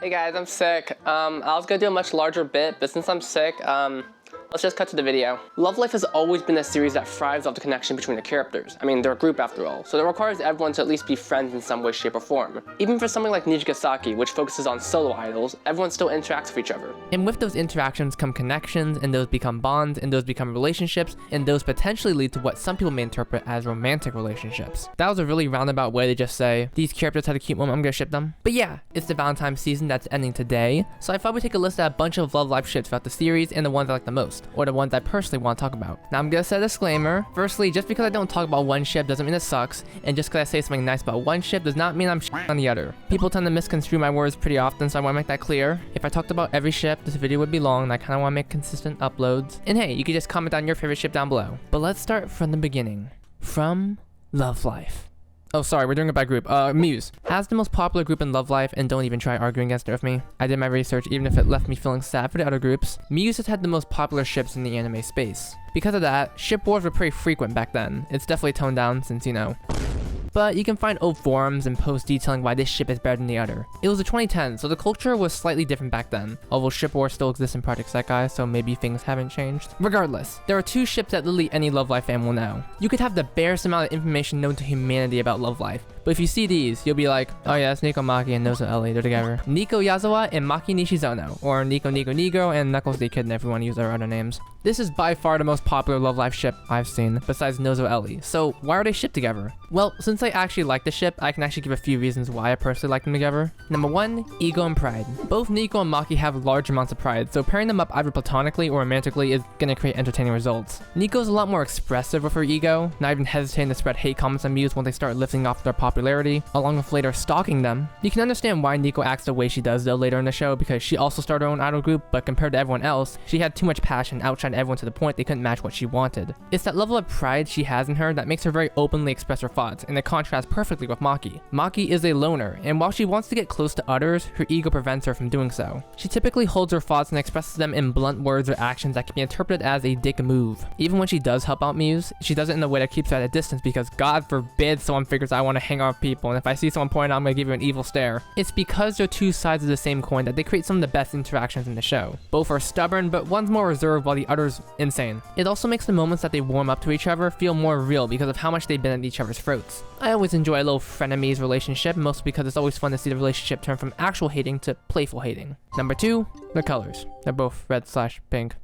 Hey guys, I'm sick. I was gonna do a much larger bit, but since I'm sick, let's just cut to the video. Love Life has always been a series that thrives off the connection between the characters. I mean, they're a group after all, so it requires everyone to at least be friends in some way, shape, or form. Even for something like Nijigasaki, which focuses on solo idols, everyone still interacts with each other. And with those interactions come connections, and those become bonds, and those become relationships, and those potentially lead to what some people may interpret as romantic relationships. That was a really roundabout way to just say, these characters had a cute moment, I'm gonna ship them. But yeah, it's the Valentine's season that's ending today, so I thought we'd take a list at a bunch of Love Life ships throughout the series and the ones I like the most, or the ones I personally want to talk about. Now I'm gonna set a disclaimer. Firstly, just because I don't talk about one ship doesn't mean it sucks, and just because I say something nice about one ship does not mean I'm shitting on the other. People tend to misconstrue my words pretty often, so I want to make that clear. If I talked about every ship, this video would be long, and I kind of want to make consistent uploads. And hey, you can just comment on your favorite ship down below. But let's start from the beginning. From Love Life. Oh, sorry, we're doing it by group. Muse has the most popular group in Love Life, and don't even try arguing against it with me. I did my research, even if it left me feeling sad for the other groups. Muse has had the most popular ships in the anime space. Because of that, ship wars were pretty frequent back then. It's definitely toned down since, you know. But you can find old forums and posts detailing why this ship is better than the other. It was the 2010s, so the culture was slightly different back then, although ship wars still exist in Project Sekai, so maybe things haven't changed. Regardless, there are two ships that literally any Love Life fan will know. You could have the barest amount of information known to humanity about Love Life, but if you see these, you'll be like, oh yeah, it's NicoMaki and NozoEli, they're together. Nico Yazawa and Maki Nishizono, or Nico and Knuckles the Echidna if we want to use their other names. This is by far the most popular Love Life ship I've seen, besides NozoEli, so why are they shipped together? Well, since I actually like the ship, I can actually give a few reasons why I personally like them together. Number 1, ego and pride. Both Nico and Maki have large amounts of pride, so pairing them up either platonically or romantically is gonna create entertaining results. Nico's a lot more expressive with her ego, not even hesitating to spread hate comments on Muse when they start lifting off their popularity, along with later stalking them. You can understand why Nico acts the way she does though later in the show, because she also started her own idol group, but compared to everyone else, she had too much passion, outshined everyone to the point they couldn't match what she wanted. It's that level of pride she has in her that makes her very openly express her thoughts, and it contrasts perfectly with Maki. Maki is a loner, and while she wants to get close to others, her ego prevents her from doing so. She typically holds her thoughts and expresses them in blunt words or actions that can be interpreted as a dick move. Even when she does help out Muse, she does it in a way that keeps her at a distance because God forbid someone figures I want to hang out with people, and if I see someone pointing out, I'm going to give you an evil stare. It's because they're two sides of the same coin that they create some of the best interactions in the show. Both are stubborn, but one's more reserved while the other's insane. It also makes the moments that they warm up to each other feel more real because of how much they've been at each other's throats. I always enjoy a little frenemies relationship, mostly because it's always fun to see the relationship turn from actual hating to playful hating. Number 2, the colors. They're both red/pink.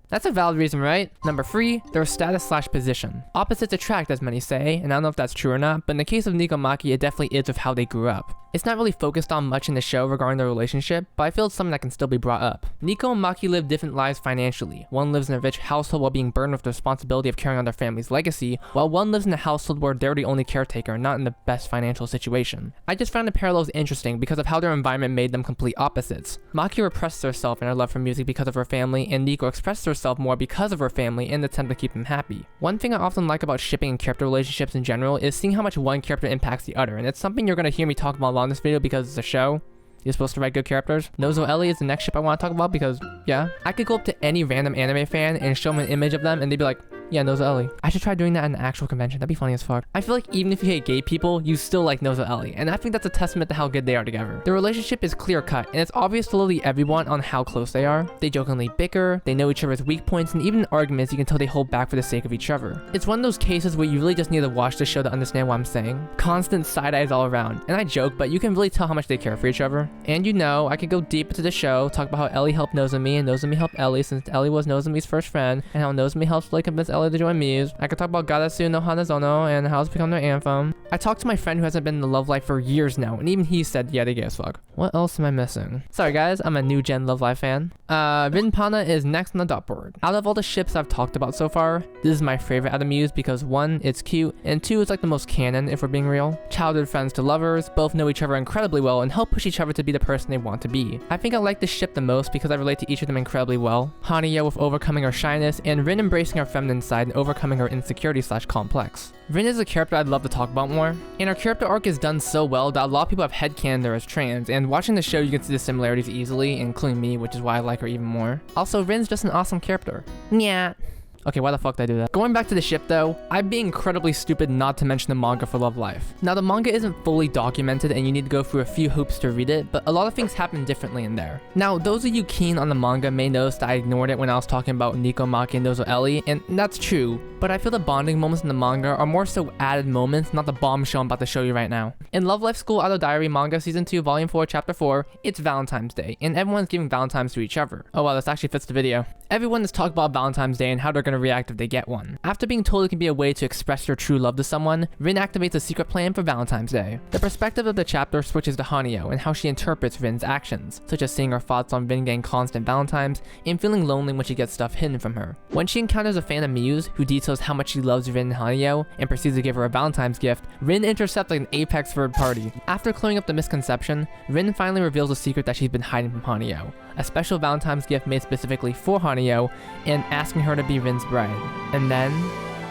That's a valid reason, right? Number 3, their status/position. Opposites attract, as many say, and I don't know if that's true or not, but in the case of NicoMaki, it definitely is with how they grew up. It's not really focused on much in the show regarding their relationship, but I feel it's something that can still be brought up. Nico and Maki live different lives financially. One lives in a rich household while being burdened with the responsibility of carrying on their family's legacy, while one lives in a household where they're the only caretaker, not in the best financial situation. I just found the parallels interesting because of how their environment made them complete opposites. Maki repressed herself in her love for music because of her family, and Nico expressed herself more because of her family in the attempt to keep them happy. One thing I often like about shipping and character relationships in general is seeing how much one character impacts the other, and it's something you're going to hear me talk about a lot in this video because it's a show. You're supposed to write good characters. NozoEli is the next ship I want to talk about because, yeah, I could go up to any random anime fan and show them an image of them and they'd be like, yeah, NozoEli. I should try doing that in an actual convention. That'd be funny as fuck. I feel like even if you hate gay people, you still like NozoEli, and I think that's a testament to how good they are together. Their relationship is clear cut, and it's obvious to literally everyone on how close they are. They jokingly bicker, they know each other's weak points, and even in arguments, you can tell they hold back for the sake of each other. It's one of those cases where you really just need to watch the show to understand what I'm saying. Constant side eyes all around, and I joke, but you can really tell how much they care for each other. And you know, I could go deep into the show, talk about how Ellie helped Nozomi, and Nozomi helped Ellie since Ellie was Nozomi's first friend, and how Nozomi helped Slay convince Ellie to join Muse. I could talk about Garasu no Hanazono and how it's become their anthem. I talked to my friend who hasn't been in the Love Life for years now, and even he said, yeah, they gay as fuck. What else am I missing? Sorry guys, I'm a new gen Love Life fan. RinPana is next on the dartboard. Out of all the ships I've talked about so far, this is my favorite out of Muse because 1, it's cute, and 2, it's like the most canon if we're being real. Childhood friends to lovers, both know each other incredibly well and help push each other to be the person they want to be. I think I like this ship the most because I relate to each of them incredibly well. Hania with overcoming her shyness, and Rin embracing her feminine side and overcoming her insecurity/complex. Rin is a character I'd love to talk about more, and her character arc is done so well that a lot of people have headcanoned her as trans, and watching the show you can see the similarities easily, including me, which is why I like her even more. Also, Rin's just an awesome character. Yeah. Okay, why the fuck did I do that? Going back to the ship though, I'd be incredibly stupid not to mention the manga for Love Life. Now the manga isn't fully documented and you need to go through a few hoops to read it, but a lot of things happen differently in there. Now those of you keen on the manga may notice that I ignored it when I was talking about NicoMaki and NozoEli, and that's true, but I feel the bonding moments in the manga are more so added moments, not the bombshell I'm about to show you right now. In Love Life School Auto Diary Manga Season 2 Volume 4 Chapter 4, it's Valentine's Day, and everyone's giving Valentines to each other. Oh wow, this actually fits the video. Everyone is talking about Valentine's Day and how they're gonna react if they get one. After being told it can be a way to express their true love to someone, Rin activates a secret plan for Valentine's Day. The perspective of the chapter switches to Hanyo and how she interprets Rin's actions, such as seeing her thoughts on Rin getting constant Valentines and feeling lonely when she gets stuff hidden from her. When she encounters a fan of Muse, who details how much she loves Rin and Hanyo and proceeds to give her a Valentine's gift, Rin intercepts like an apex third party. After clearing up the misconception, Rin finally reveals a secret that she's been hiding from Hanyo, a special Valentine's gift made specifically for Hanyo, and asking her to be Rin's bride. And then...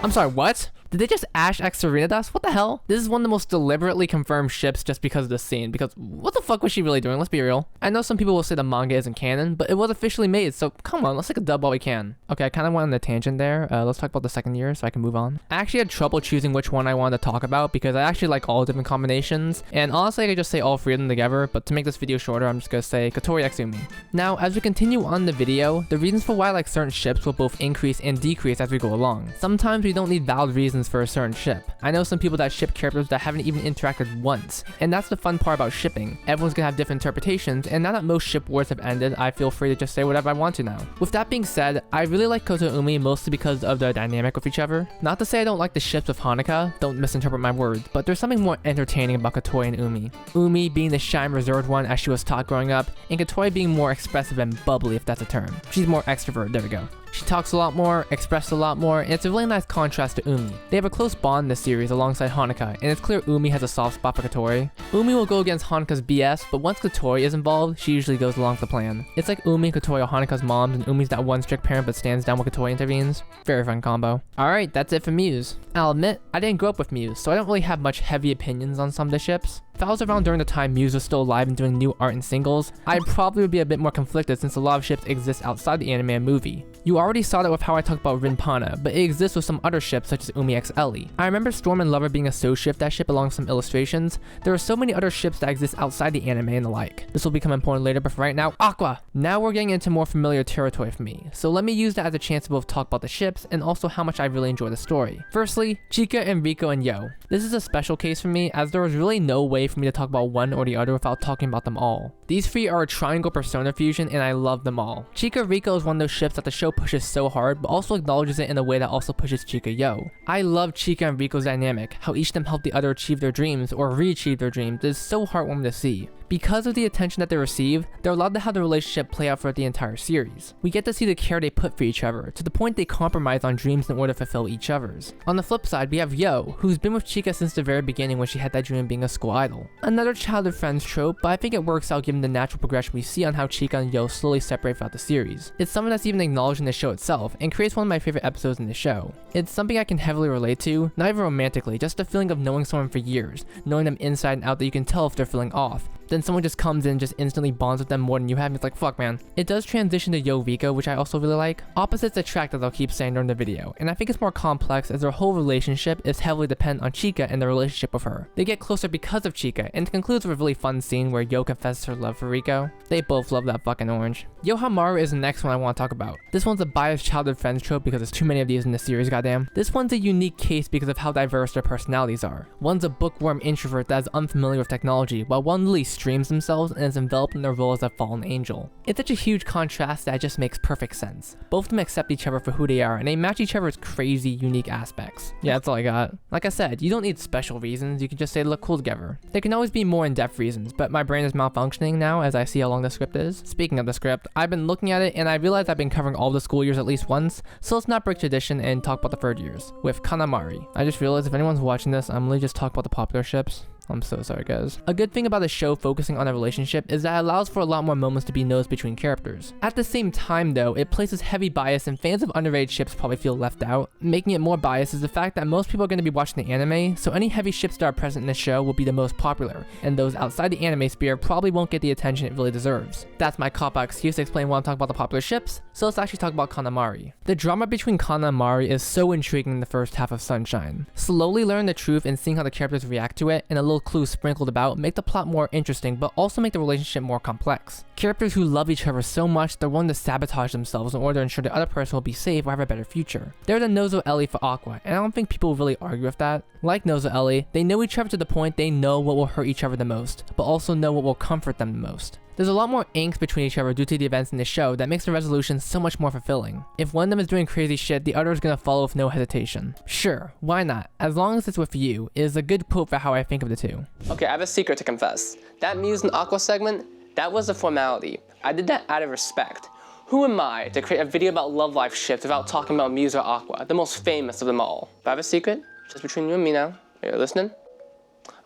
I'm sorry, what? Did they just Ash X Serena? What the hell? This is one of the most deliberately confirmed ships just because of the scene, because what the fuck was she really doing? Let's be real. I know some people will say the manga isn't canon, but it was officially made, so come on, let's take a dub while we can. Okay, I kind of went on a tangent there. Let's talk about the second year so I can move on. I actually had trouble choosing which one I wanted to talk about because I actually like all different combinations, and honestly I could just say all three of them together, but to make this video shorter, I'm just gonna say Kotori x Umi. Now, as we continue on the video, the reasons for why I like certain ships will both increase and decrease as we go along. Sometimes we don't need valid reasons for a certain ship. I know some people that ship characters that haven't even interacted once, and that's the fun part about shipping. Everyone's gonna have different interpretations, and now that most ship wars have ended, I feel free to just say whatever I want to now. With that being said, I really like KotoUmi mostly because of their dynamic with each other. Not to say I don't like the ships with Hanukkah, don't misinterpret my words, but there's something more entertaining about Kotori and Umi. Umi being the shy and reserved one as she was taught growing up, and Kotori being more expressive and bubbly, if that's a term. She's more extrovert, there we go. She talks a lot more, expresses a lot more, and it's a really nice contrast to Umi. They have a close bond in this series alongside Hanukkah, and it's clear Umi has a soft spot for Kotori. Umi will go against Hanukkah's BS, but once Kotori is involved, she usually goes along with the plan. It's like Umi and Kotori are Hanukkah's moms, and Umi's that one strict parent but stands down when Kotori intervenes. Very fun combo. Alright, that's it for Muse. I'll admit, I didn't grow up with Muse, so I don't really have much heavy opinions on some of the ships. If I was around during the time Muse was still alive and doing new art and singles, I probably would be a bit more conflicted since a lot of ships exist outside the anime and movie. You already saw that with how I talked about RinPana, but it exists with some other ships such as Umi x Ellie. I remember Storm and Lover being associated with that ship along with some illustrations. There are so many other ships that exist outside the anime and the like. This will become important later, but for right now, Aqua! Now we're getting into more familiar territory for me, so let me use that as a chance to both talk about the ships and also how much I really enjoy the story. Firstly, Chika and Riko and Yo. This is a special case for me as there was really no way for me to talk about one or the other without talking about them all. These three are a triangle persona fusion and I love them all. ChikarikoYou is one of those ships that the show pushes so hard but also acknowledges it in a way that also pushes ChikarikoYou. I love Chika and Riko's dynamic, how each of them help the other achieve their dreams or re-achieve their dreams. It is so heartwarming to see. Because of the attention that they receive, they're allowed to have the relationship play out throughout the entire series. We get to see the care they put for each other, to the point they compromise on dreams in order to fulfill each other's. On the flip side, we have Yo, who's been with Chika since the very beginning when she had that dream of being a school idol. Another childhood friends trope, but I think it works out given the natural progression we see on how Chika and Yo slowly separate throughout the series. It's something that's even acknowledged in the show itself, and creates one of my favorite episodes in the show. It's something I can heavily relate to, not even romantically, just the feeling of knowing someone for years, knowing them inside and out that you can tell if they're feeling off. Then someone just comes in and just instantly bonds with them more than you have, and it's like, fuck man. It does transition to Yo Riko, which I also really like. Opposites attract, as I'll keep saying during the video, and I think it's more complex as their whole relationship is heavily dependent on Chika and the relationship with her. They get closer because of Chika, and it concludes with a really fun scene where Yo confesses her love for Riko. They both love that fucking orange. YohaMaru is the next one I want to talk about. This one's a biased childhood friends trope because there's too many of these in the series, goddamn. This one's a unique case because of how diverse their personalities are. One's a bookworm introvert that is unfamiliar with technology, while one literally streams themselves and is enveloped in their role as a fallen angel. It's such a huge contrast that it just makes perfect sense. Both of them accept each other for who they are, and they match each other's crazy, unique aspects. Yeah, that's all I got. Like I said, you don't need special reasons, you can just say they look cool together. There can always be more in-depth reasons, but my brain is malfunctioning now as I see how long the script is. Speaking of the script, I've been looking at it and I realized I've been covering all the school years at least once, so let's not break tradition and talk about the third years, with KanaMari. I just realized if anyone's watching this, I'm literally just talking about the popular ships. I'm so sorry, guys. A good thing about the show focusing on a relationship is that it allows for a lot more moments to be nosed between characters. At the same time, though, it places heavy bias and fans of underrated ships probably feel left out. Making it more biased is the fact that most people are going to be watching the anime, so any heavy ships that are present in the show will be the most popular, and those outside the anime sphere probably won't get the attention it really deserves. That's my cop-out excuse to explain why I'm talking about the popular ships, so let's actually talk about KanaMari. The drama between KanaMari is so intriguing in the first half of Sunshine. Slowly learning the truth and seeing how the characters react to it, and a little clues sprinkled about, make the plot more interesting, but also make the relationship more complex. Characters who love each other so much they're willing to sabotage themselves in order to ensure the other person will be safe or have a better future. They're the NozoEli for Aqua, and I don't think people will really argue with that. Like NozoEli, they know each other to the point they know what will hurt each other the most, but also know what will comfort them the most. There's a lot more angst between each other due to the events in the show that makes the resolution so much more fulfilling. If one of them is doing crazy shit, the other is gonna follow with no hesitation. Sure, why not? As long as it's with you, is a good quote for how I think of the two. Okay, I have a secret to confess. That Muse and Aqua segment, that was a formality. I did that out of respect. Who am I to create a video about love life ships without talking about Muse or Aqua, the most famous of them all? But I have a secret, just between you and me now. Are you listening?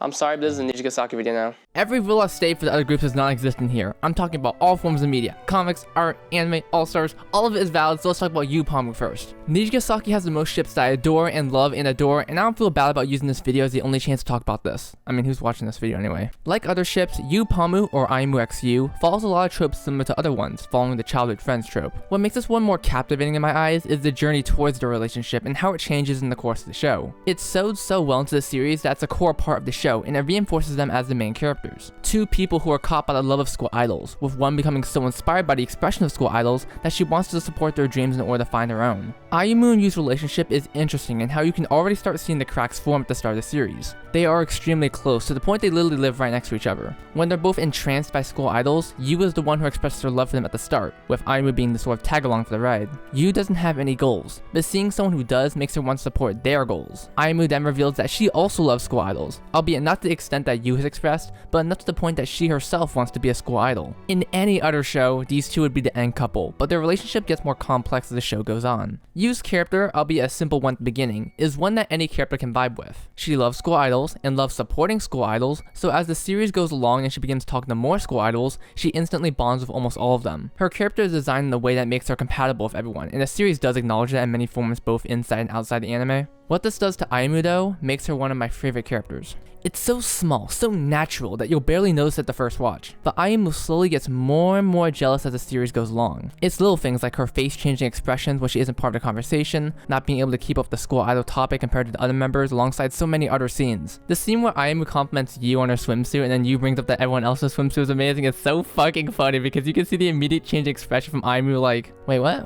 I'm sorry, but this is a Nijigasaki video now. Every rule I've stated for the other groups does not exist in here. I'm talking about all forms of media. Comics, art, anime, all-stars, all of it is valid, so let's talk about YuPomu first. Nijigasaki has the most ships that I adore, and I don't feel bad about using this video as the only chance to talk about this. I mean, who's watching this video anyway? Like other ships, YuPomu, or Aimu x You, follows a lot of tropes similar to other ones, following the childhood friends trope. What makes this one more captivating in my eyes is the journey towards the relationship and how it changes in the course of the show. It's sewed so well into the series that's a core part of the show, and it reinforces them as the main characters. Two people who are caught by the love of school idols, with one becoming so inspired by the expression of school idols that she wants to support their dreams in order to find her own. Ayumu and Yu's relationship is interesting in how you can already start seeing the cracks form at the start of the series. They are extremely close, to the point they literally live right next to each other. When they're both entranced by school idols, Yu is the one who expresses her love for them at the start, with Ayumu being the sort of tag-along for the ride. Yu doesn't have any goals, but seeing someone who does makes her want to support their goals. Ayumu then reveals that she also loves school idols, albeit not to the extent that Yu has expressed, but enough to the point that she herself wants to be a school idol. In any other show, these two would be the end couple, but their relationship gets more complex as the show goes on. Yu's character, albeit a simple one at the beginning, is one that any character can vibe with. She loves school idols, and loves supporting school idols, so as the series goes along and she begins talking to more school idols, she instantly bonds with almost all of them. Her character is designed in a way that makes her compatible with everyone, and the series does acknowledge that in many forms both inside and outside the anime. What this does to Ayumu though, makes her one of my favorite characters. It's so small, so natural that you'll barely notice at the first watch, but Ayumu slowly gets more and more jealous as the series goes along. It's little things like her face-changing expressions when she isn't part of the conversation, not being able to keep up the school idol topic compared to the other members alongside so many other scenes. The scene where Ayumu compliments Yu on her swimsuit and then Yu brings up that everyone else's swimsuit is amazing is so fucking funny because you can see the immediate change in expression from Ayumu like, wait what?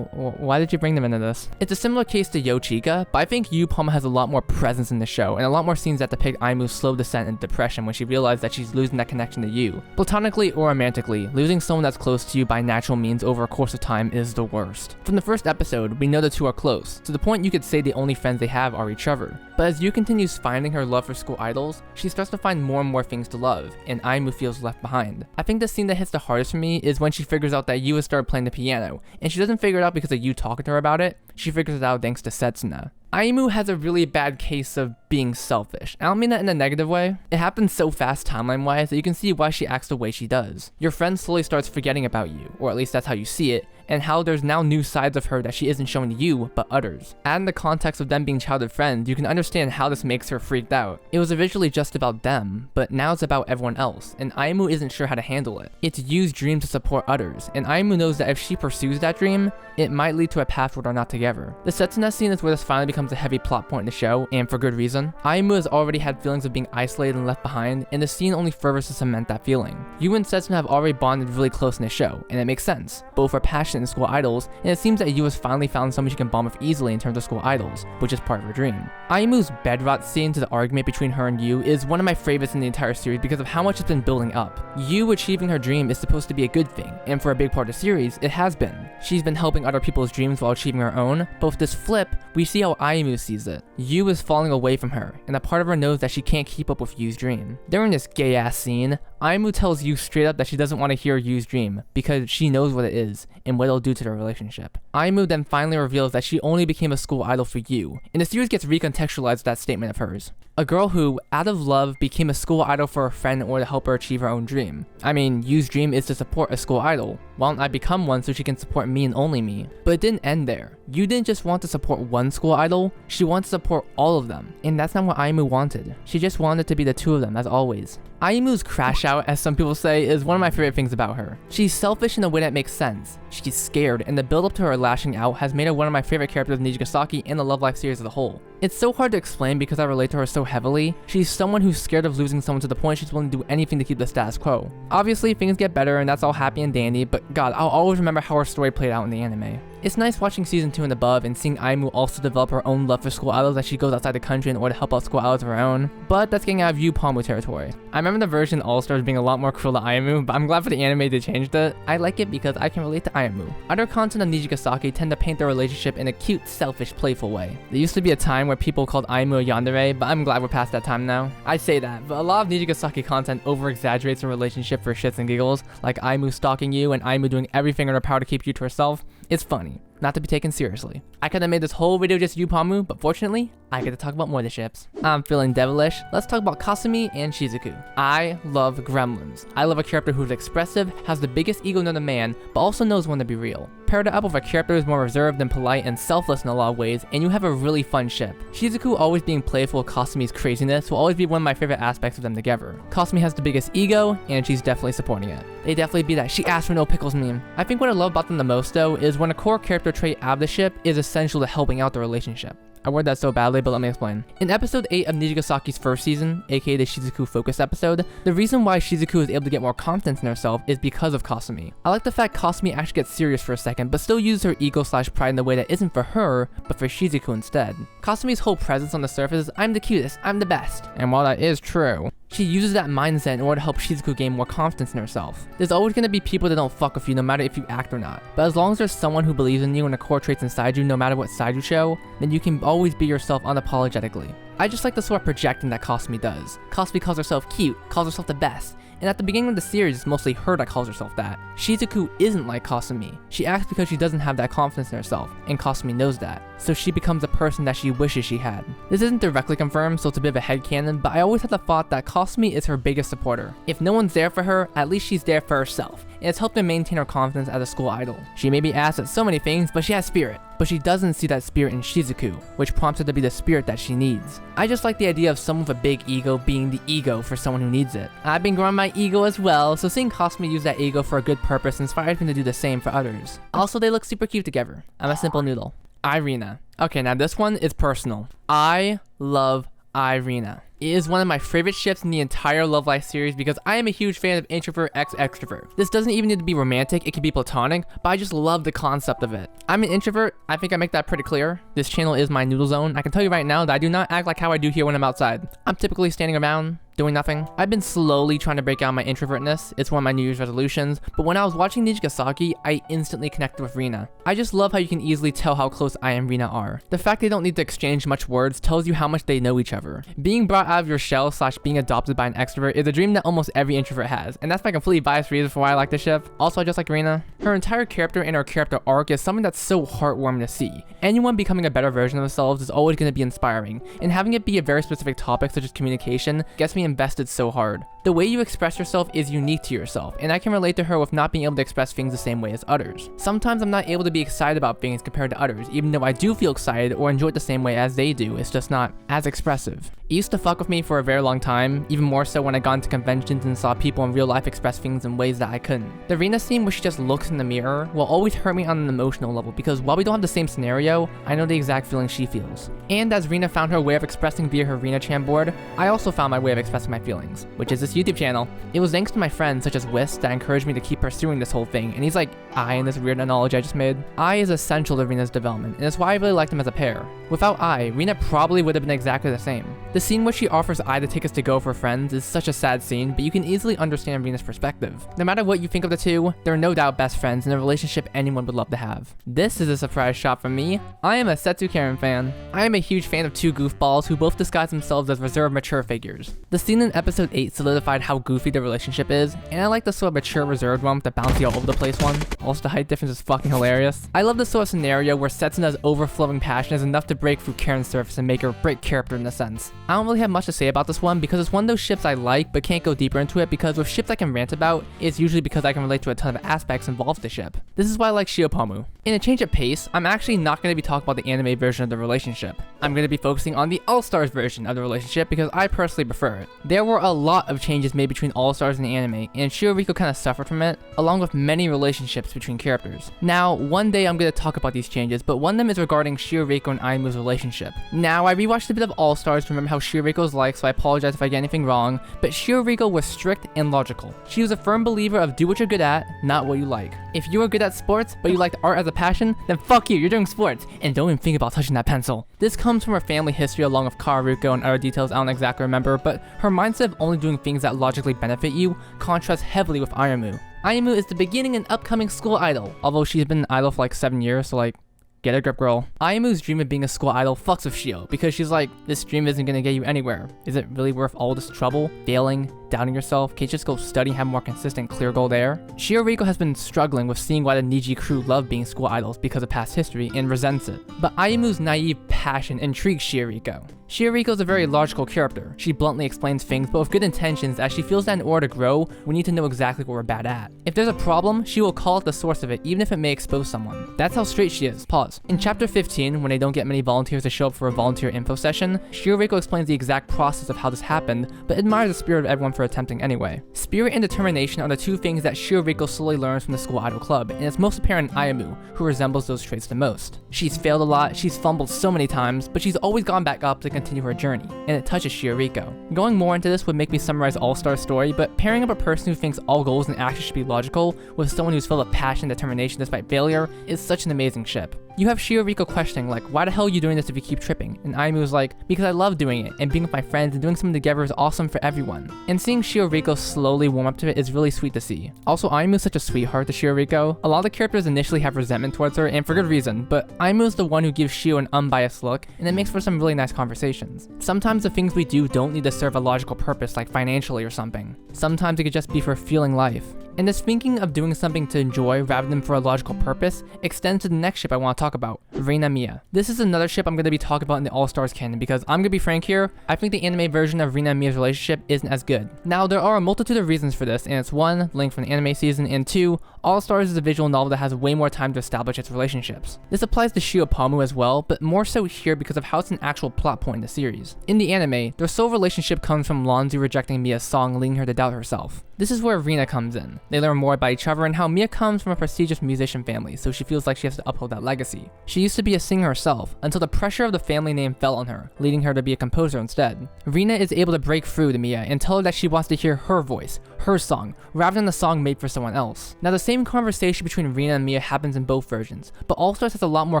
Why did you bring them into this? It's a similar case to ChikaRikoYou, but I think YuPomu has a lot more presence in the show and a lot more scenes that depict Ayumu's slow descent and depression when she realized that she's losing that connection to Yu. Platonically or romantically, losing someone that's close to you by natural means over a course of time is the worst. From the first episode, we know the two are close, to the point you could say the only friends they have are each other. But as Yu continues finding her love for school idols, she starts to find more and more things to love, and Ayumu feels left behind. I think the scene that hits the hardest for me is when she figures out that Yu has started playing the piano, and she doesn't figure it out because of Yu talking to her about it, she figures it out thanks to Setsuna. Ayumu has a really bad case of being selfish. I don't mean that in a negative way. It happens so fast timeline-wise that you can see why she acts the way she does. Your friend slowly starts forgetting about you, or at least that's how you see it, and how there's now new sides of her that she isn't showing to you, but others. Add in the context of them being childhood friends, you can understand how this makes her freaked out. It was originally just about them, but now it's about everyone else, and Ayumu isn't sure how to handle it. It's Yu's dream to support others, and Ayumu knows that if she pursues that dream, it might lead to a path where they're not together. The Setsuna scene is where this finally becomes a heavy plot point in the show, and for good reason. Ayumu has already had feelings of being isolated and left behind, and the scene only further to cement that feeling. Yu and Setsuna have already bonded really close in the show, and it makes sense. Both are passionate in school idols, and it seems that Yu has finally found someone she can bond with easily in terms of school idols, which is part of her dream. Ayumu's bedrot scene to the argument between her and Yu is one of my favorites in the entire series because of how much it's been building up. Yu achieving her dream is supposed to be a good thing, and for a big part of the series, it has been. She's been helping other people's dreams while achieving her own, but with this flip, we see how Ayumu sees it. Yu is falling away from her, and a part of her knows that she can't keep up with Yu's dream. During this gay-ass scene, Aimu tells Yu straight up that she doesn't want to hear Yu's dream because she knows what it is and what it'll do to their relationship. Aimu then finally reveals that she only became a school idol for Yu, and the series gets recontextualized with that statement of hers. A girl who, out of love, became a school idol for a friend in order to help her achieve her own dream. I mean, Yu's dream is to support a school idol. Why don't I become one so she can support me and only me? But it didn't end there. Yu didn't just want to support one school idol, she wanted to support all of them. And that's not what Aimu wanted. She just wanted to be the two of them, as always. Aimu's crash out, as some people say, is one of my favorite things about her. She's selfish in a way that makes sense. She's scared, and the build up to her lashing out has made her one of my favorite characters in Nijigasaki and the Love Life series as a whole. It's so hard to explain because I relate to her so heavily. She's someone who's scared of losing someone to the point she's willing to do anything to keep the status quo. Obviously, things get better and that's all happy and dandy, but god, I'll always remember how her story played out in the anime. It's nice watching season 2 and above and seeing Aimu also develop her own love for school idols as she goes outside the country in order to help out school idols of her own, but that's getting out of YuPomu territory. I remember the version All-Stars being a lot more cruel to Aimu, but I'm glad for the anime they changed it. I like it because I can relate to Aimu. Other content of Nijigasaki tend to paint their relationship in a cute, selfish, playful way. There used to be a time where people called Aimu a yandere, but I'm glad we're past that time now. I say that, but a lot of Nijigasaki content over-exaggerates a relationship for shits and giggles, like Aimu stalking you and Aimu doing everything in her power to keep you to herself. It's funny, not to be taken seriously. I could have made this whole video just YuPomu, but fortunately, I get to talk about more of the ships. I'm feeling devilish. Let's talk about Kasumi and Shizuku. I love gremlins. I love a character who's expressive, has the biggest ego known to man, but also knows when to be real. Pair that up with a character who's more reserved and polite and selfless in a lot of ways, and you have a really fun ship. Shizuku always being playful with Kasumi's craziness will always be one of my favorite aspects of them together. Kasumi has the biggest ego, and she's definitely supporting it. They definitely be that she asked for no pickles meme. I think what I love about them the most though is when a core character trait out of the ship is essential to helping out the relationship. I word that so badly, but let me explain. In episode 8 of Nijigasaki's first season, aka the Shizuku focus episode, the reason why Shizuku is able to get more confidence in herself is because of Kasumi. I like the fact Kasumi actually gets serious for a second, but still uses her ego/pride in a way that isn't for her, but for Shizuku instead. Kasumi's whole presence on the surface is, I'm the cutest, I'm the best. And while that is true, she uses that mindset in order to help Shizuku gain more confidence in herself. There's always going to be people that don't fuck with you no matter if you act or not. But as long as there's someone who believes in you and the core traits inside you no matter what side you show, then you can always be yourself unapologetically. I just like the sort of projecting that Kasumi does. Kasumi calls herself cute, calls herself the best. And at the beginning of the series, it's mostly her that calls herself that. Shizuku isn't like Kasumi. She acts because she doesn't have that confidence in herself, and Kasumi knows that. So she becomes the person that she wishes she had. This isn't directly confirmed, so it's a bit of a headcanon, but I always had the thought that Kasumi is her biggest supporter. If no one's there for her, at least she's there for herself, and it's helped her maintain her confidence as a school idol. She may be asked at so many things, but she has spirit. But she doesn't see that spirit in Shizuku, which prompts her to be the spirit that she needs. I just like the idea of someone with a big ego being the ego for someone who needs it. I've been growing my ego as well, so seeing Kasumi use that ego for a good purpose inspired me to do the same for others. Also, they look super cute together. I'm a simple noodle. AiRina. Okay, now this one is personal. I love AiRina. It is one of my favorite ships in the entire Love Life series because I am a huge fan of introvert x extrovert. This doesn't even need to be romantic, it can be platonic, but I just love the concept of it. I'm an introvert, I think I make that pretty clear. This channel is my noodle zone. I can tell you right now that I do not act like how I do here when I'm outside. I'm typically standing around, doing nothing. I've been slowly trying to break out my introvertness. It's one of my New Year's resolutions, but when I was watching Nijigasaki, I instantly connected with Rina. I just love how you can easily tell how close I and Rina are. The fact they don't need to exchange much words tells you how much they know each other. Being brought out of your shell / being adopted by an extrovert is a dream that almost every introvert has, and that's my completely biased reason for why I like the ship. Also, I just like Rina. Her entire character and her character arc is something that's so heartwarming to see. Anyone becoming a better version of themselves is always going to be inspiring, and having it be a very specific topic such as communication gets me invested so hard. The way you express yourself is unique to yourself, and I can relate to her with not being able to express things the same way as others. Sometimes I'm not able to be excited about things compared to others, even though I do feel excited or enjoy it the same way as they do, it's just not as expressive. It used to fuck with me for a very long time, even more so when I got into conventions and saw people in real life express things in ways that I couldn't. The Rina scene where she just looks in the mirror will always hurt me on an emotional level because while we don't have the same scenario, I know the exact feeling she feels. And as Rina found her way of expressing via her RinaChan board, I also found my way of expressing my feelings, which is this YouTube channel. It was thanks to my friends such as Whis that encouraged me to keep pursuing this whole thing, and he's like I in this weird analogy I just made. I is essential to Rina's development, and it's why I really like them as a pair. Without I, Rina probably would have been exactly the same. The scene where she offers I to take us to go for friends is such a sad scene, but you can easily understand Rina's perspective. No matter what you think of the two, they're no doubt best friends and a relationship anyone would love to have. This is a surprise shot from me. I am a SetsuKarin fan. I am a huge fan of two goofballs who both disguise themselves as reserved mature figures. The scene in episode 8 solidifies solidified how goofy the relationship is, and I like the sort of mature reserved one with the bouncy all over the place one. Also the height difference is fucking hilarious. I love the sort of scenario where Setsuna's overflowing passion is enough to break through Karen's surface and make her break character in a sense. I don't really have much to say about this one because it's one of those ships I like but can't go deeper into it, because with ships I can rant about, it's usually because I can relate to a ton of aspects involved with the ship. This is why I like ShioPomu. In a change of pace, I'm actually not going to be talking about the anime version of the relationship. I'm going to be focusing on the All-Stars version of the relationship because I personally prefer it. There were a lot of changes made between All-Stars and the anime, and Shioriko kind of suffered from it, along with many relationships between characters. Now, one day I'm going to talk about these changes, but one of them is regarding Shioriko and Aimu's relationship. Now, I rewatched a bit of All-Stars to remember how Shioriko's like, so I apologize if I get anything wrong, but Shioriko was strict and logical. She was a firm believer of do what you're good at, not what you like. If you are good at sports, but you liked art as a passion, then fuck you're doing sports, and don't even think about touching that pencil. This comes from her family history along with KaraRuko and other details I don't exactly remember, but her mindset of only doing things that logically benefit you contrasts heavily with Aimu. Aimu is the beginning and upcoming school idol, although she's been an idol for like 7 years, so like, get a grip, girl. Aimu's dream of being a school idol fucks with Shio, because she's like, this dream isn't gonna get you anywhere. Is it really worth all this trouble? Failing? Doubting yourself? Can't you just go study and have a more consistent, clear goal there? Shioriko has been struggling with seeing why the Niji crew love being school idols because of past history and resents it. But Aimu's naive passion intrigues Shioriko. Shioriko is a very logical character. She bluntly explains things, but with good intentions, as she feels that in order to grow, we need to know exactly what we're bad at. If there's a problem, she will call out the source of it, even if it may expose someone. That's how straight she is. Pause. In chapter 15, when they don't get many volunteers to show up for a volunteer info session, Shioriko explains the exact process of how this happened, but admires the spirit of everyone for attempting anyway. Spirit and determination are the two things that Shioriko slowly learns from the school idol club, and it's most apparent in Aimu, who resembles those traits the most. She's failed a lot, she's fumbled so many times, but she's always gone back up to continue her journey, and it touches Shioriko. Going more into this would make me summarize All-Star's story, but pairing up a person who thinks all goals and actions should be logical with someone who's full of passion and determination despite failure is such an amazing ship. You have Shioriko questioning like, why the hell are you doing this if you keep tripping? And Aimu is like, because I love doing it, and being with my friends and doing something together is awesome for everyone. And seeing Shioriko slowly warm up to it is really sweet to see. Also, Aimu is such a sweetheart to Shioriko. A lot of the characters initially have resentment towards her, and for good reason, but Aimu is the one who gives Shio an unbiased look, and it makes for some really nice conversations. Sometimes the things we do don't need to serve a logical purpose like financially or something. Sometimes it could just be for feeling life. And this thinking of doing something to enjoy rather than for a logical purpose extends to the next ship I want to talk about, RinaMia. This is another ship I'm going to be talking about in the All-Stars canon because I'm going to be frank here, I think the anime version of RinaMia's relationship isn't as good. Now, there are a multitude of reasons for this, and it's 1, linked from the anime season, and 2, All-Stars is a visual novel that has way more time to establish its relationships. This applies to ShioPomu as well, but more so here because of how it's an actual plot point in the series. In the anime, their sole relationship comes from Lanzu rejecting Mia's song, leading her to doubt herself. This is where Rina comes in. They learn more about each other and how Mia comes from a prestigious musician family, so she feels like she has to uphold that legacy. She used to be a singer herself, until the pressure of the family name fell on her, leading her to be a composer instead. Rina is able to break through to Mia and tell her that she wants to hear her voice, her song, rather than the song made for someone else. Now, the same conversation between Rina and Mia happens in both versions, but All-Stars has a lot more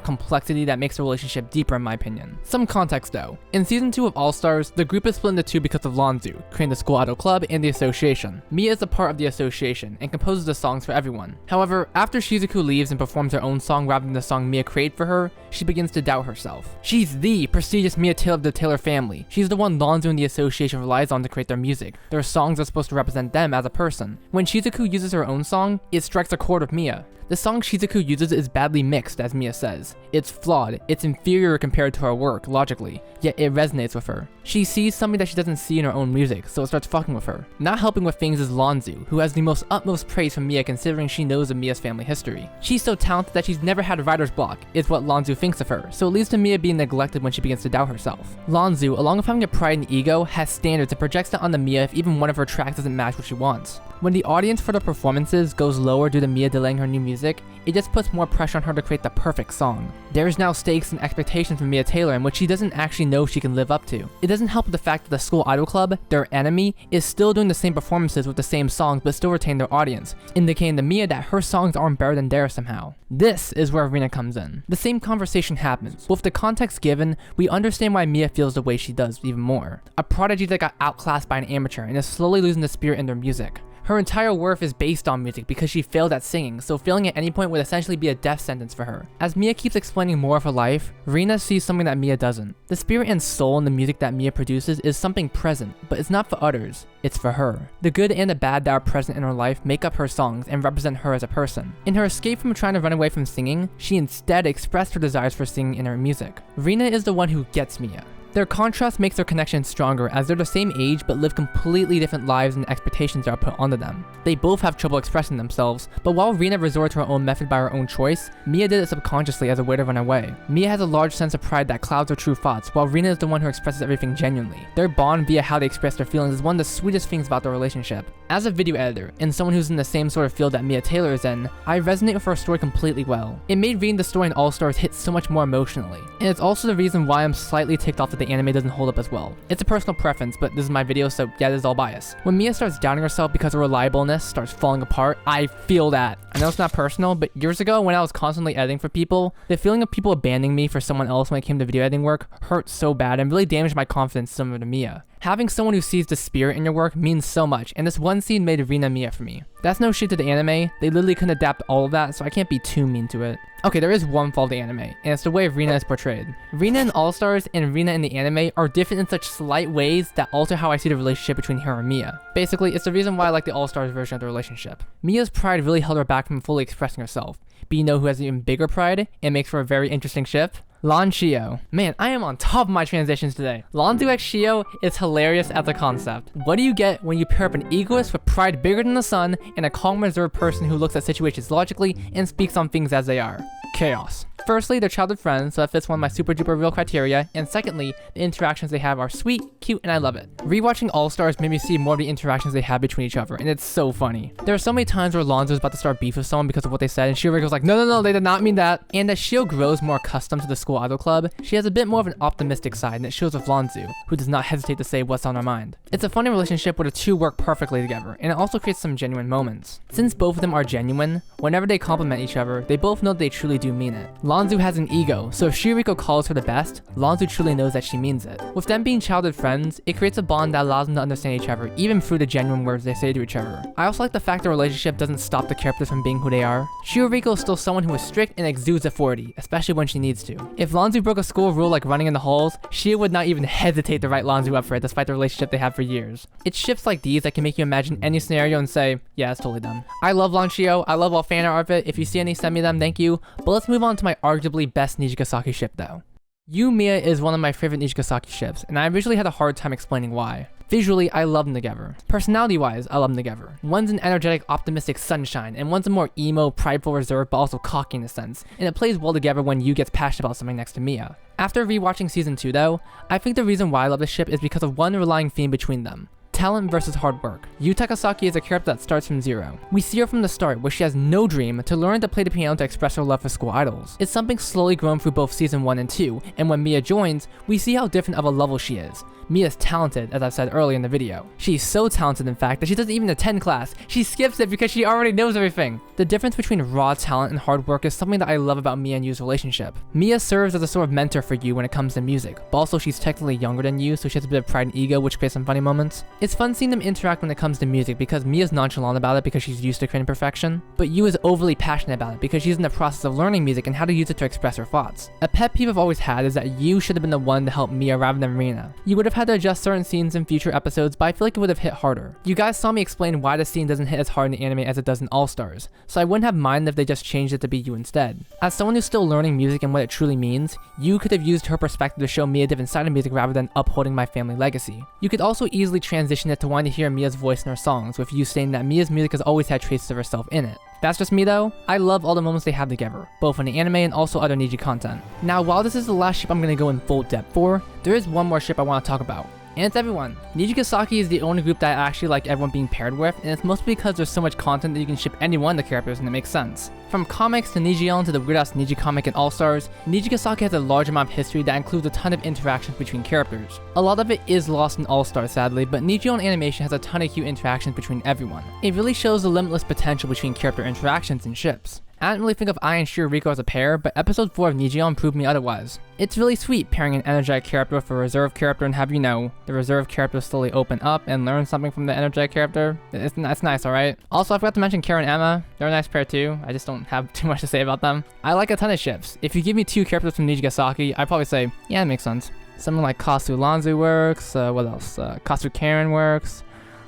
complexity that makes the relationship deeper in my opinion. Some context though. In season 2 of All-Stars, the group is split into two because of Lanzu, creating the school idol club and the association. Mia is a part of the association and composes the songs for everyone. However, after Shizuku leaves and performs her own song rather than the song Mia created for her, she begins to doubt herself. She's the prestigious Mia Taylor of the Taylor family. She's the one Lanzu and the association relies on to create their music. Their songs are supposed to represent them as a person. When Shizuku uses her own song, it strikes a chord with Mia. The song Shizuku uses is badly mixed, as Mia says. It's flawed, it's inferior compared to her work, logically, yet it resonates with her. She sees something that she doesn't see in her own music, so it starts fucking with her. Not helping with things is Lanzu, who has the most utmost praise from Mia considering she knows of Mia's family history. She's so talented that she's never had writer's block, is what Lanzu thinks of her, so it leads to Mia being neglected when she begins to doubt herself. Lanzu, along with having a pride and ego, has standards and projects that onto Mia if even one of her tracks doesn't match what she wants. When the audience for the performances goes lower due to Mia delaying her new music, it just puts more pressure on her to create the perfect song. There is now stakes and expectations from Mia Taylor in which she doesn't actually know she can live up to. It doesn't help with the fact that the school idol club, their enemy, is still doing the same performances with the same songs but still retain their audience, indicating to Mia that her songs aren't better than theirs somehow. This is where Rina comes in. The same conversation happens. With the context given, we understand why Mia feels the way she does even more. A prodigy that got outclassed by an amateur and is slowly losing the spirit in their music. Her entire worth is based on music because she failed at singing, so failing at any point would essentially be a death sentence for her. As Mia keeps explaining more of her life, Rina sees something that Mia doesn't. The spirit and soul in the music that Mia produces is something present, but it's not for others, it's for her. The good and the bad that are present in her life make up her songs and represent her as a person. In her escape from trying to run away from singing, she instead expressed her desires for singing in her music. Rina is the one who gets Mia. Their contrast makes their connection stronger as they're the same age but live completely different lives and expectations are put onto them. They both have trouble expressing themselves, but while Rina resorted to her own method by her own choice, Mia did it subconsciously as a way to run away. Mia has a large sense of pride that clouds her true thoughts, while Rina is the one who expresses everything genuinely. Their bond via how they express their feelings is one of the sweetest things about their relationship. As a video editor, and someone who's in the same sort of field that Mia Taylor is in, I resonate with her story completely well. It made reading the story in All-Stars hit so much more emotionally, and it's also the reason why I'm slightly ticked off that the anime doesn't hold up as well. It's a personal preference, but this is my video, so yeah, this is all bias. When Mia starts doubting herself because her reliableness starts falling apart, I feel that. I know it's not personal, but years ago when I was constantly editing for people, the feeling of people abandoning me for someone else when it came to video editing work hurt so bad and really damaged my confidence similar to Mia. Having someone who sees the spirit in your work means so much, and this one scene made RinaMia for me. That's no shit to the anime, they literally couldn't adapt all of that, so I can't be too mean to it. Okay, there is one flaw of the anime, and it's the way Rina is portrayed. Rina in All-Stars and Rina in the anime are different in such slight ways that alter how I see the relationship between her and Mia. Basically, it's the reason why I like the All-Stars version of the relationship. Mia's pride really held her back from fully expressing herself, but you know who has even bigger pride and makes for a very interesting ship? LanShio. Man, I am on top of my transitions today. Lanzu x Shio is hilarious as a concept. What do you get when you pair up an egoist with pride bigger than the sun and a calm, reserved person who looks at situations logically and speaks on things as they are? Chaos. Firstly, they're childhood friends, so that fits one of my super duper real criteria, and secondly, the interactions they have are sweet, cute, and I love it. Rewatching All-Stars made me see more of the interactions they have between each other, and it's so funny. There are so many times where Lanzu is about to start beef with someone because of what they said, and Shio goes like, no, they did not mean that. And as Shio grows more accustomed to the school idol club, she has a bit more of an optimistic side, and it shows with Lanzu, who does not hesitate to say what's on her mind. It's a funny relationship where the two work perfectly together, and it also creates some genuine moments. Since both of them are genuine, whenever they compliment each other, they both know they truly do mean it. Lanzu has an ego, so if Shiriko calls her the best, Lanzu truly knows that she means it. With them being childhood friends, it creates a bond that allows them to understand each other, even through the genuine words they say to each other. I also like the fact the relationship doesn't stop the characters from being who they are. Shiriko is still someone who is strict and exudes authority, especially when she needs to. If Lanzu broke a school rule like running in the halls, Shio would not even hesitate to write Lanzu up for it despite the relationship they have for years. It's shifts like these that can make you imagine any scenario and say, yeah, it's totally them. I love LanShio, I love all fan art of it. If you see any, send me them, thank you. But let's move on to my arguably best Nijigasaki ship though. YuMia is one of my favorite Nijigasaki ships, and I originally had a hard time explaining why. Visually, I love them together. Personality-wise, I love them together. One's an energetic, optimistic sunshine, and one's a more emo, prideful, reserved, but also cocky in a sense, and it plays well together when Yu gets passionate about something next to Mia. After rewatching season 2 though, I think the reason why I love this ship is because of one relying theme between them. Talent versus hard work. Yu Takasaki is a character that starts from zero. We see her from the start where she has no dream to learn to play the piano to express her love for school idols. It's something slowly grown through both season 1 and 2, and when Mia joins, we see how different of a level she is. Mia is talented, as I've said earlier in the video. She's so talented in fact that she doesn't even attend class. She skips it because she already knows everything. The difference between raw talent and hard work is something that I love about Mia and Yu's relationship. Mia serves as a sort of mentor for Yu when it comes to music, but also she's technically younger than Yu, so she has a bit of pride and ego, which creates some funny moments. It's fun seeing them interact when it comes to music because Mia's nonchalant about it because she's used to creating perfection, but Yu is overly passionate about it because she's in the process of learning music and how to use it to express her thoughts. A pet peeve I've always had is that Yu should have been the one to help Mia rather than Rina. You would have had to adjust certain scenes in future episodes, but I feel like it would have hit harder. You guys saw me explain why the scene doesn't hit as hard in the anime as it does in All-Stars, so I wouldn't have minded if they just changed it to be Yu instead. As someone who's still learning music and what it truly means, Yu could have used her perspective to show me a different side of music rather than upholding my family legacy. You could also easily transition it to wanting to hear Mia's voice in her songs, with Yu saying that Mia's music has always had traces of herself in it. That's just me though. I love all the moments they have together, both in the anime and also other Niji content. Now, while this is the last ship I'm going to go in full depth for, there is one more ship I want to talk about. And it's everyone. Nijigasaki is the only group that I actually like everyone being paired with, and it's mostly because there's so much content that you can ship any one of the characters and it makes sense. From comics to Nijion to the weird-ass Niji comic and All-Stars, Nijigasaki has a large amount of history that includes a ton of interactions between characters. A lot of it is lost in All-Stars sadly, but Nijion animation has a ton of cute interactions between everyone. It really shows the limitless potential between character interactions and ships. I didn't really think of Ai and ChikaRiko as a pair, but episode 4 of Nijigasaki proved me otherwise. It's really sweet pairing an energetic character with a reserved character and have the reserved character slowly open up and learn something from the energetic character. It's nice, alright? Also, I forgot to mention Kara and Emma. They're a nice pair too. I just don't have too much to say about them. I like a ton of ships. If you give me 2 characters from Nijigasaki, I'd probably say, yeah, it makes sense. Something like Kasu Lanzu works. What else? KasuKarin works.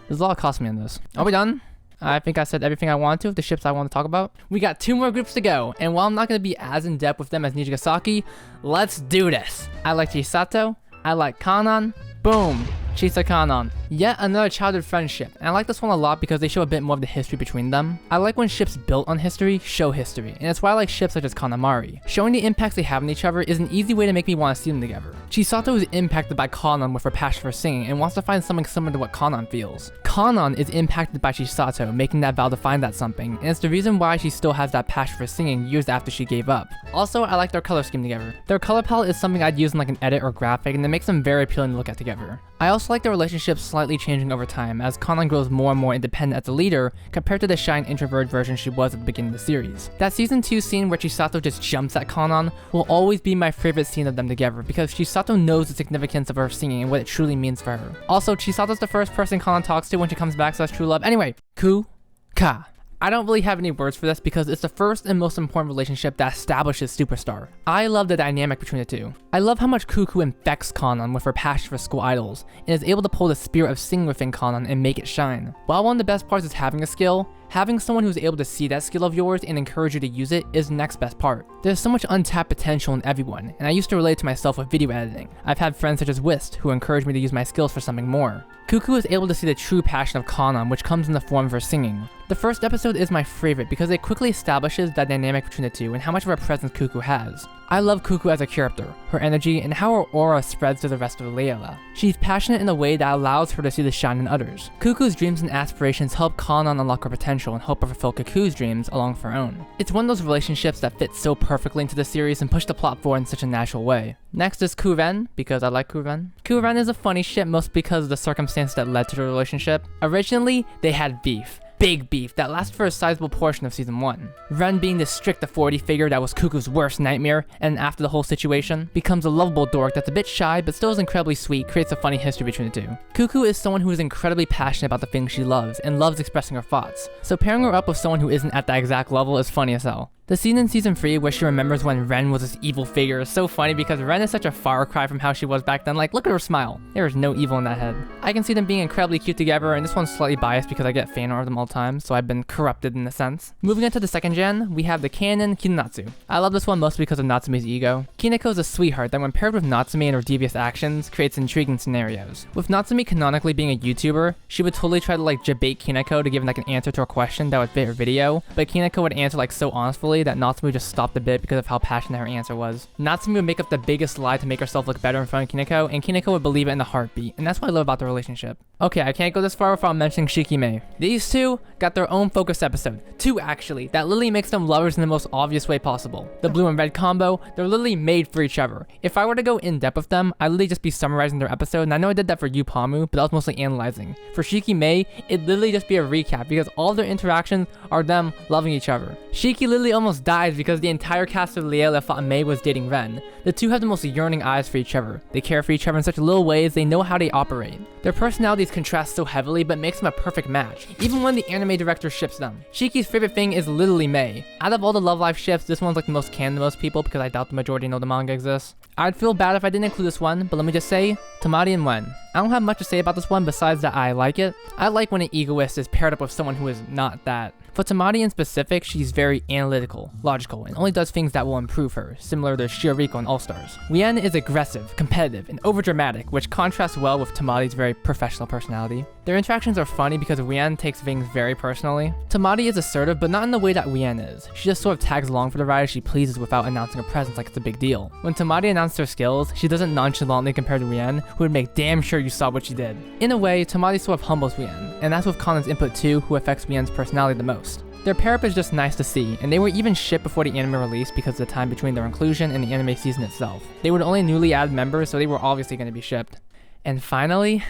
There's a lot of Kasumi in this. Are we done? I think I said everything I want to of the ships I want to talk about. We got 2 more groups to go, and while I'm not going to be as in-depth with them as Nijigasaki, let's do this. I like Chisato. I like Kanon. Boom. ChisaKanon. Yet another childhood friendship, and I like this one a lot because they show a bit more of the history between them. I like when ships built on history show history, and it's why I like ships such as KanaMari. Showing the impacts they have on each other is an easy way to make me want to see them together. Chisato is impacted by Kanon with her passion for singing and wants to find something similar to what Kanon feels. Kanon is impacted by Chisato, making that vow to find that something, and it's the reason why she still has that passion for singing years after she gave up. Also, I like their color scheme together. Their color palette is something I'd use in like an edit or graphic, and it makes them very appealing to look at together. I also like their relationship slightly changing over time as Kanon grows more and more independent as a leader compared to the shy and introvert version she was at the beginning of the series. That season 2 scene where Chisato just jumps at Kanon will always be my favorite scene of them together because Chisato knows the significance of her singing and what it truly means for her. Also, Chisato's the first person Kanon talks to when she comes back, so that's true love. Anyway, KuuKa. I don't really have any words for this because it's the first and most important relationship that establishes Superstar. I love the dynamic between the two. I love how much KuuKa infects Kanon with her passion for school idols, and is able to pull the spirit of singing within Kanon and make it shine. While one of the best parts is having a skill, having someone who's able to see that skill of yours and encourage you to use it is the next best part. There's so much untapped potential in everyone, and I used to relate to myself with video editing. I've had friends such as Whist who encouraged me to use my skills for something more. KuuKa is able to see the true passion of Kanon, which comes in the form of her singing. The first episode is my favorite because it quickly establishes that dynamic between the two and how much of a presence KuuKa has. I love KuuKa as a character, her energy, and how her aura spreads to the rest of Liella. She's passionate in a way that allows her to see the shine in others. KuuKa's dreams and aspirations help Kanon unlock her potential and help her fulfill Kaku's dreams along with her own. It's one of those relationships that fits so perfectly into the series and push the plot forward in such a natural way. Next is KuuRen, because I like KuuRen. KuuRen is a funny ship mostly because of the circumstances that led to the relationship. Originally, they had beef. Big beef that lasted for a sizable portion of season 1. Ren being the strict authority figure that was KuuKa's worst nightmare, and after the whole situation, becomes a lovable dork that's a bit shy but still is incredibly sweet, creates a funny history between the two. KuuKa is someone who is incredibly passionate about the things she loves, and loves expressing her thoughts, so pairing her up with someone who isn't at that exact level is funny as hell. The scene in season 3 where she remembers when Ren was this evil figure is so funny because Ren is such a far cry from how she was back then. Like, look at her smile. There is no evil in that head. I can see them being incredibly cute together, and this one's slightly biased because I get fan art of them all the time, so I've been corrupted in a sense. Moving into the second gen, we have the canon KinaNatsu. I love this one mostly because of Natsume's ego. Kineko is a sweetheart that when paired with Natsume and her devious actions, creates intriguing scenarios. With Natsume canonically being a YouTuber, she would totally try to like debate Kineko to give like an answer to a question that would fit her video, but Kineko would answer like so honestly that Natsume would just stopped a bit because of how passionate her answer was. Natsume would make up the biggest lie to make herself look better in front of Kineko, and Kineko would believe it in a heartbeat, and that's what I love about the relationship. Okay, I can't go this far without mentioning ShikiMei. These two got their own focus episode. 2 actually, that literally makes them lovers in the most obvious way possible. The blue and red combo, they're literally made for each other. If I were to go in depth with them, I'd literally just be summarizing their episode, and I know I did that for YuPomu, but I was mostly analyzing. For ShikiMei, it'd literally just be a recap because all their interactions are them loving each other. Shiki literally almost dies because the entire cast of Liella thought Mei was dating Ren. The two have the most yearning eyes for each other. They care for each other in such little ways, they know how they operate. Their personalities contrast so heavily but makes them a perfect match, even when the anime director ships them. Shiki's favorite thing is literally Mei. Out of all the Love Live ships, this one's like the most canon to most people because I doubt the majority know the manga exists. I'd feel bad if I didn't include this one, but let me just say, TomariWien. I don't have much to say about this one besides that I like it. I like when an egoist is paired up with someone who is not that. For Tomari in specific, she's very analytical, logical, and only does things that will improve her, similar to ChikaRikoYou and All-Stars. Wien is aggressive, competitive, and overdramatic, which contrasts well with Tomari's very professional personality. Their interactions are funny because Wien takes things very personally. Tomari is assertive, but not in the way that Wien is. She just sort of tags along for the ride as she pleases without announcing her presence like it's a big deal. When Tomari announced her skills, she doesn't nonchalantly compare to Wien, who would make damn sure you saw what she did. In a way, Tomari sort of humbles Wien, and that's with Kanon's input too, who affects Wien's personality the most. Their pair up is just nice to see, and they were even shipped before the anime release because of the time between their inclusion and the anime season itself. They were only newly added members, so they were obviously going to be shipped. And finally,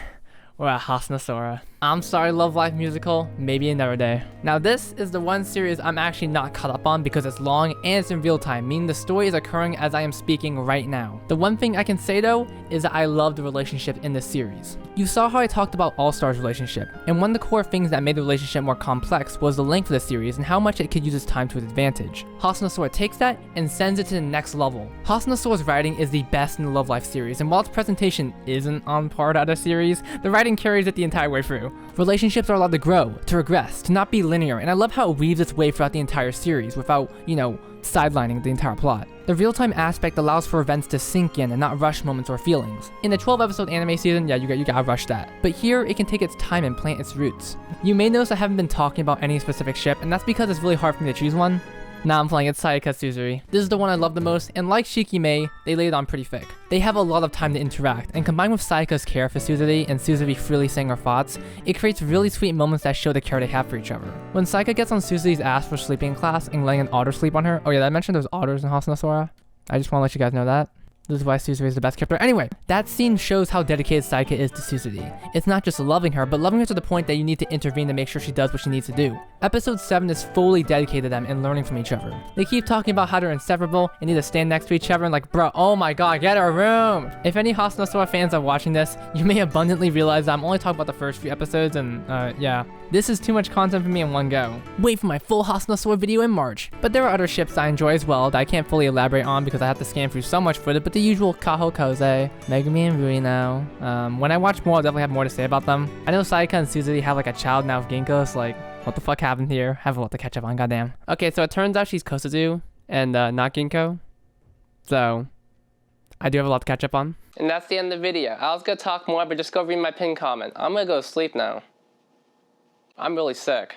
we're at Hasunosora. I'm sorry, Love Live musical, maybe another day. Now this is the one series I'm actually not caught up on because it's long and it's in real time, meaning the story is occurring as I am speaking right now. The one thing I can say though is that I love the relationship in this series. You saw how I talked about All-Star's relationship, and one of the core things that made the relationship more complex was the length of the series and how much it could use its time to its advantage. Hasunosora takes that and sends it to the next level. Hasunosora's writing is the best in the Love Life series, and while its presentation isn't on par to other series, the writing carries it the entire way through. Relationships are allowed to grow, to regress, to not be linear, and I love how it weaves its way throughout the entire series without, sidelining the entire plot. The real-time aspect allows for events to sink in and not rush moments or feelings. In the 12-episode anime season, yeah, you gotta rush that. But here, it can take its time and plant its roots. You may notice I haven't been talking about any specific ship, and that's because it's really hard for me to choose one. Nah, I'm playing, it's SusUri. This is the one I love the most, and like ShikiMei, they laid it on pretty thick. They have a lot of time to interact, and combined with Sayaka's care for Susuri and Susuri freely saying her thoughts, it creates really sweet moments that show the care they have for each other. When Sayaka gets on Susuri's ass for sleeping in class and letting an otter sleep on her, oh yeah, did I mention there's otters in Hasunosora? I just want to let you guys know that. This is why Susuri is the best character. Anyway, that scene shows how dedicated Sayaka is to Susuri. It's not just loving her, but loving her to the point that you need to intervene to make sure she does what she needs to do. Episode 7 is fully dedicated to them and learning from each other. They keep talking about how they're inseparable and need to stand next to each other and like, bruh, oh my god, get a room! If any Hasunosora fans are watching this, you may abundantly realize that I'm only talking about the first few episodes and, yeah. This is too much content for me in one go. Wait for my full Hasunosora video in March. But there are other ships I enjoy as well that I can't fully elaborate on because I have to scan through so much footage, but the usual Kaho Koze, Megumi and Rui now. When I watch more, I'll definitely have more to say about them. I know Sayaka and Susuri have like a child now with Ginkgo, so like, what the fuck happened here? I have a lot to catch up on, goddamn. Okay, so it turns out she's Kosuzu and not Ginkgo. So, I do have a lot to catch up on. And that's the end of the video. I was gonna talk more, but just go read my pinned comment. I'm gonna go to sleep now. I'm really sick.